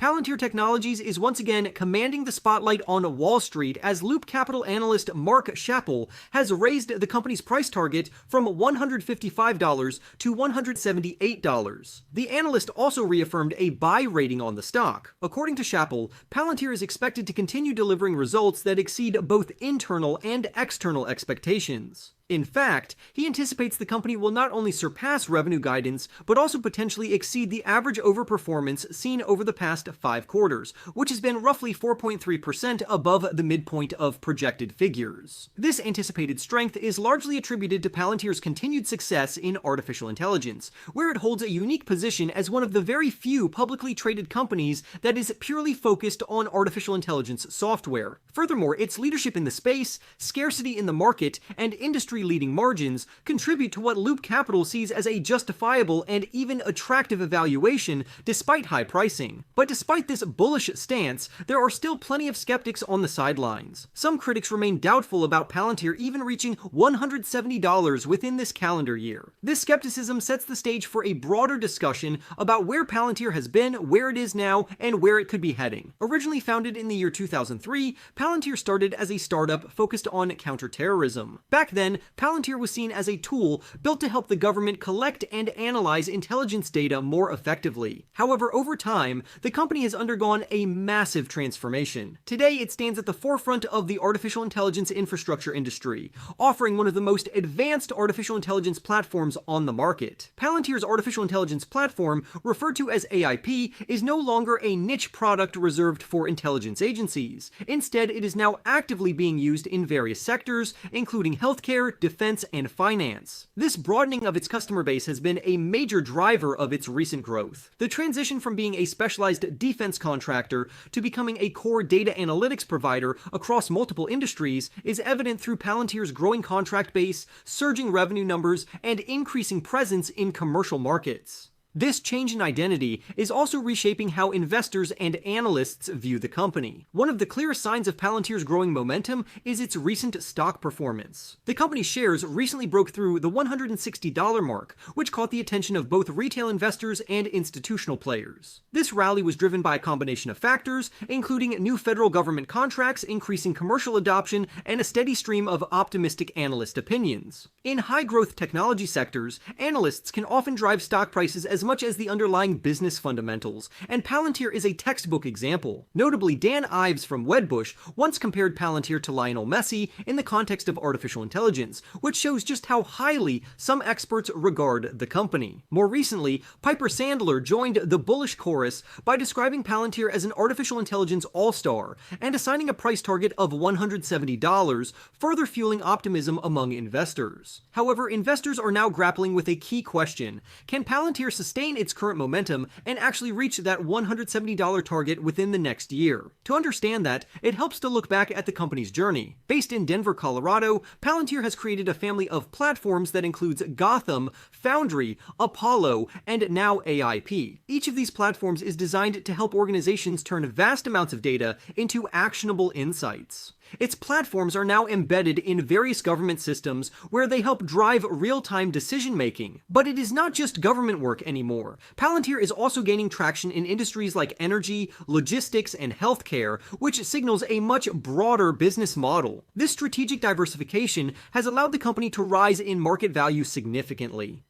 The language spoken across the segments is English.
Palantir Technologies is once again commanding the spotlight on Wall Street as Loop Capital analyst Mark Schappel has raised the company's price target from $155 to $178. The analyst also reaffirmed a buy rating on the stock. According to Schappel, Palantir is expected to continue delivering results that exceed both internal and external expectations. In fact, he anticipates the company will not only surpass revenue guidance, but also potentially exceed the average overperformance seen over the past 5 quarters, which has been roughly 4.3% above the midpoint of projected figures. This anticipated strength is largely attributed to Palantir's continued success in artificial intelligence, where it holds a unique position as one of the very few publicly traded companies that is purely focused on artificial intelligence software. Furthermore, its leadership in the space, scarcity in the market, and industry-leading margins contribute to what Loop Capital sees as a justifiable and even attractive valuation despite high pricing. But despite this bullish stance, there are still plenty of skeptics on the sidelines. Some critics remain doubtful about Palantir even reaching $170 within this calendar year. This skepticism sets the stage for a broader discussion about where Palantir has been, where it is now, and where it could be heading. Originally founded in the year 2003, Palantir started as a startup focused on counterterrorism. Back then, Palantir was seen as a tool built to help the government collect and analyze intelligence data more effectively. However, over time, the company has undergone a massive transformation. Today, it stands at the forefront of the artificial intelligence infrastructure industry, offering one of the most advanced artificial intelligence platforms on the market. Palantir's artificial intelligence platform, referred to as AIP, is no longer a niche product reserved for intelligence agencies. Instead, it is now actively being used in various sectors, including healthcare, defense, and finance. This broadening of its customer base has been a major driver of its recent growth. The transition from being a specialized defense contractor to becoming a core data analytics provider across multiple industries is evident through Palantir's growing contract base, surging revenue numbers, and increasing presence in commercial markets. This change in identity is also reshaping how investors and analysts view the company. One of the clearest signs of Palantir's growing momentum is its recent stock performance. The company's shares recently broke through the $160 mark, which caught the attention of both retail investors and institutional players. This rally was driven by a combination of factors, including new federal government contracts, increasing commercial adoption, and a steady stream of optimistic analyst opinions. In high-growth technology sectors, analysts can often drive stock prices as much as the underlying business fundamentals, and Palantir is a textbook example. Notably, Dan Ives from Wedbush once compared Palantir to Lionel Messi in the context of artificial intelligence, which shows just how highly some experts regard the company. More recently, Piper Sandler joined the Bullish chorus by describing Palantir as an artificial intelligence all-star and assigning a price target of $170, further fueling optimism among investors. However, investors are now grappling with a key question: can Palantir sustain its current momentum and actually reach that $170 target within the next year? To understand that, it helps to look back at the company's journey. Based in Denver, Colorado, Palantir has created a family of platforms that includes Gotham, Foundry, Apollo, and now AIP. Each of these platforms is designed to help organizations turn vast amounts of data into actionable insights. Its platforms are now embedded in various government systems where they help drive real-time decision-making. But it is not just government work anymore. Palantir is also gaining traction in industries like energy, logistics, and healthcare, which signals a much broader business model. This strategic diversification has allowed the company to rise in market value significantly.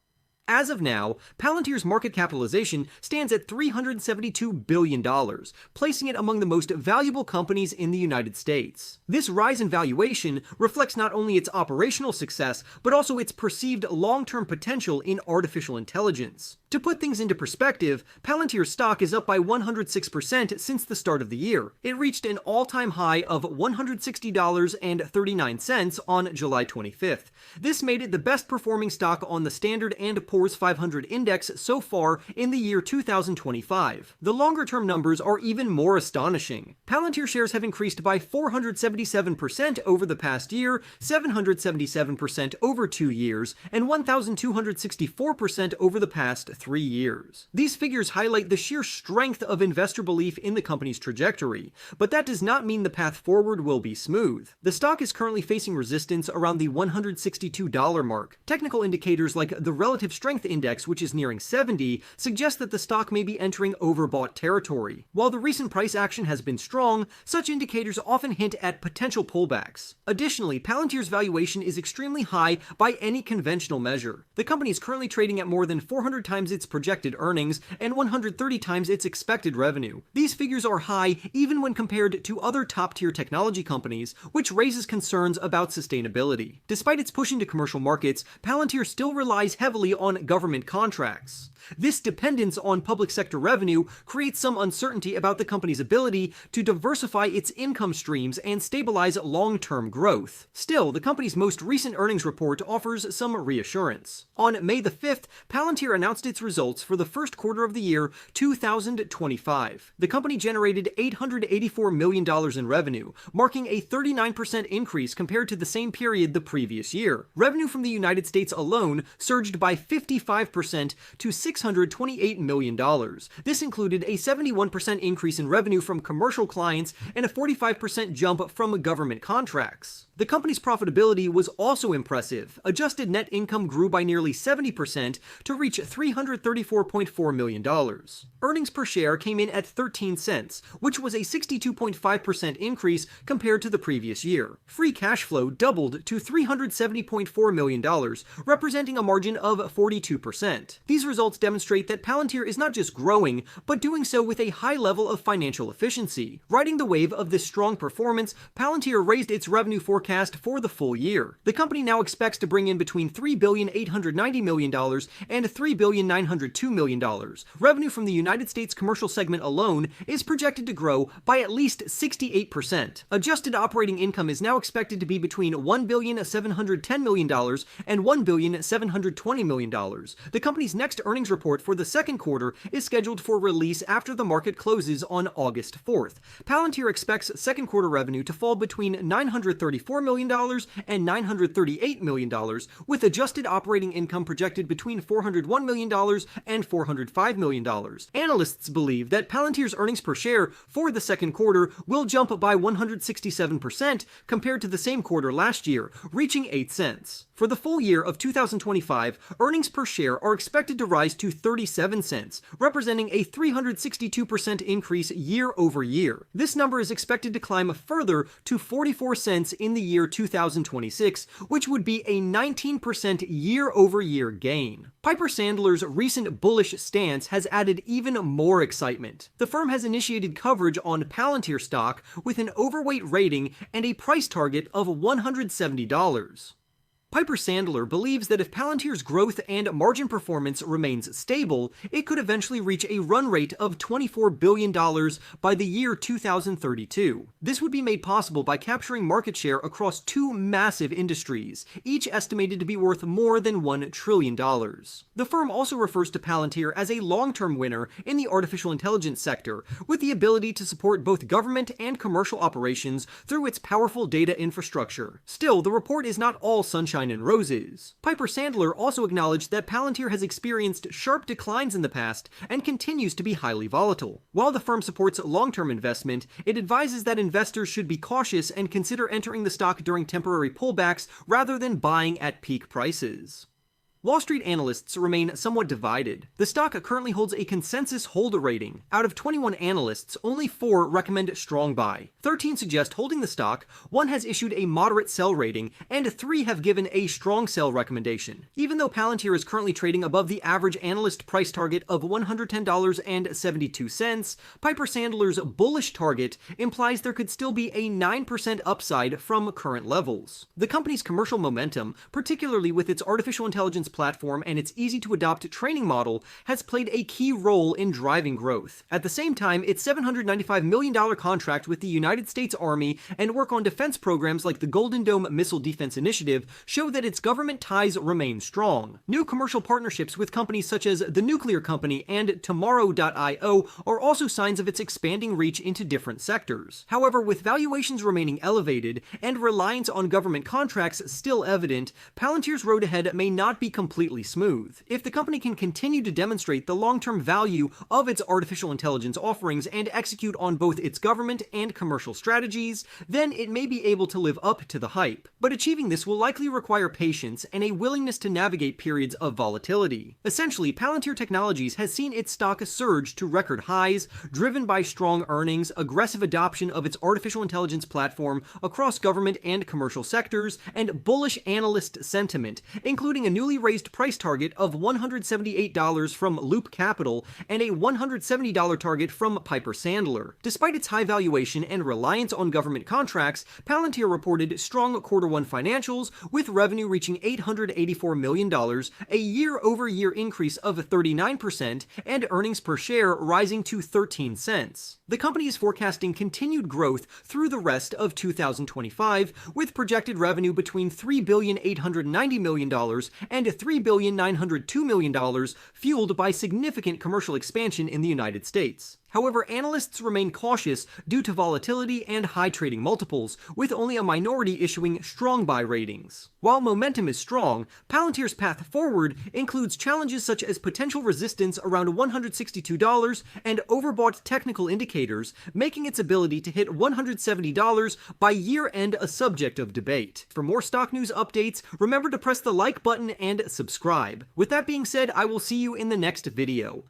As of now, Palantir's market capitalization stands at $372 billion, placing it among the most valuable companies in the United States. This rise in valuation reflects not only its operational success, but also its perceived long-term potential in artificial intelligence. To put things into perspective, Palantir's stock is up by 106% since the start of the year. It reached an all-time high of $160.39 on July 25th. This made it the best-performing stock on the Standard & Poor's 500 index so far in the year 2025. The longer-term numbers are even more astonishing. Palantir shares have increased by 477% over the past year, 777% over 2 years, and 1,264% over the past 3 years. These figures highlight the sheer strength of investor belief in the company's trajectory, but that does not mean the path forward will be smooth. The stock is currently facing resistance around the $162 mark. Technical indicators like the Relative Strength Index, which is nearing 70, suggest that the stock may be entering overbought territory. While the recent price action has been strong, such indicators often hint at potential pullbacks. Additionally, Palantir's valuation is extremely high by any conventional measure. The company is currently trading at more than 400 times its projected earnings and 130 times its expected revenue. These figures are high even when compared to other top-tier technology companies, which raises concerns about sustainability. Despite its push into commercial markets, Palantir still relies heavily on government contracts. This dependence on public sector revenue creates some uncertainty about the company's ability to diversify its income streams and stabilize long-term growth. Still, the company's most recent earnings report offers some reassurance. On May the 5th, Palantir announced its results for the first quarter of the year 2025. The company generated $884 million in revenue, marking a 39% increase compared to the same period the previous year. Revenue from the United States alone surged by 55% to $628 million. This included a 71% increase in revenue from commercial clients and a 45% jump from government contracts. The company's profitability was also impressive. Adjusted net income grew by nearly 70% to reach $334.4 million. Earnings per share came in at 13 cents, which was a 62.5% increase compared to the previous year. Free cash flow doubled to $370.4 million, representing a margin of 42%. These results demonstrate that Palantir is not just growing, but doing so with a high level of financial efficiency. Riding the wave of this strong performance, Palantir raised its revenue forecast for the full year. The company now expects to bring in between $3,890 million and $3,902 million. Revenue from the United States commercial segment alone is projected to grow by at least 68%. Adjusted operating income is now expected to be between $1,710 million and $1,720 million. The company's next earnings report for the second quarter is scheduled for release after the market closes on August 4th. Palantir expects second quarter revenue to fall between $934 million and $938 million, with adjusted operating income projected between $401 million and $405 million. Analysts believe that Palantir's earnings per share for the second quarter will jump by 167% compared to the same quarter last year, reaching 8 cents. For the full year of 2025, earnings per share are expected to rise to 37 cents, representing a 362% increase year over year. This number is expected to climb further to 44 cents in the year 2026, which would be a 19% year-over-year gain. Piper Sandler's recent bullish stance has added even more excitement. The firm has initiated coverage on Palantir stock with an overweight rating and a price target of $170. Piper Sandler believes that if Palantir's growth and margin performance remains stable, it could eventually reach a run rate of $24 billion by the year 2032. This would be made possible by capturing market share across two massive industries, each estimated to be worth more than $1 trillion. The firm also refers to Palantir as a long-term winner in the artificial intelligence sector, with the ability to support both government and commercial operations through its powerful data infrastructure. Still, the report is not all sunshine and roses. Piper Sandler also acknowledged that Palantir has experienced sharp declines in the past and continues to be highly volatile. While the firm supports long-term investment, it advises that investors should be cautious and consider entering the stock during temporary pullbacks rather than buying at peak prices. Wall Street analysts remain somewhat divided. The stock currently holds a consensus hold rating. Out of 21 analysts, only 4 recommend strong buy. 13 suggest holding the stock, 1 has issued a moderate sell rating, and 3 have given a strong sell recommendation. Even though Palantir is currently trading above the average analyst price target of $110.72, Piper Sandler's bullish target implies there could still be a 9% upside from current levels. The company's commercial momentum, particularly with its artificial intelligence platform and its easy-to-adopt training model, has played a key role in driving growth. At the same time, its $795 million contract with the United States Army and work on defense programs like the Golden Dome Missile Defense Initiative show that its government ties remain strong. New commercial partnerships with companies such as the Nuclear Company and Tomorrow.io are also signs of its expanding reach into different sectors. However, with valuations remaining elevated and reliance on government contracts still evident, Palantir's road ahead may not be completely smooth. If the company can continue to demonstrate the long-term value of its artificial intelligence offerings and execute on both its government and commercial strategies, then it may be able to live up to the hype. But achieving this will likely require patience and a willingness to navigate periods of volatility. Essentially, Palantir Technologies has seen its stock surge to record highs, driven by strong earnings, aggressive adoption of its artificial intelligence platform across government and commercial sectors, and bullish analyst sentiment, including a newly raised price target of $178 from Loop Capital and a $170 target from Piper Sandler. Despite its high valuation and reliance on government contracts, Palantir reported strong Q1 financials, with revenue reaching $884 million, a year-over-year increase of 39%, and earnings per share rising to 13 cents. The company is forecasting continued growth through the rest of 2025, with projected revenue between $3,890 million and $3,902 million, fueled by significant commercial expansion in the United States. However, analysts remain cautious due to volatility and high trading multiples, with only a minority issuing strong buy ratings. While momentum is strong, Palantir's path forward includes challenges such as potential resistance around $162 and overbought technical indicators, making its ability to hit $170 by year-end a subject of debate. For more stock news updates, remember to press the like button and subscribe. With that being said, I will see you in the next video.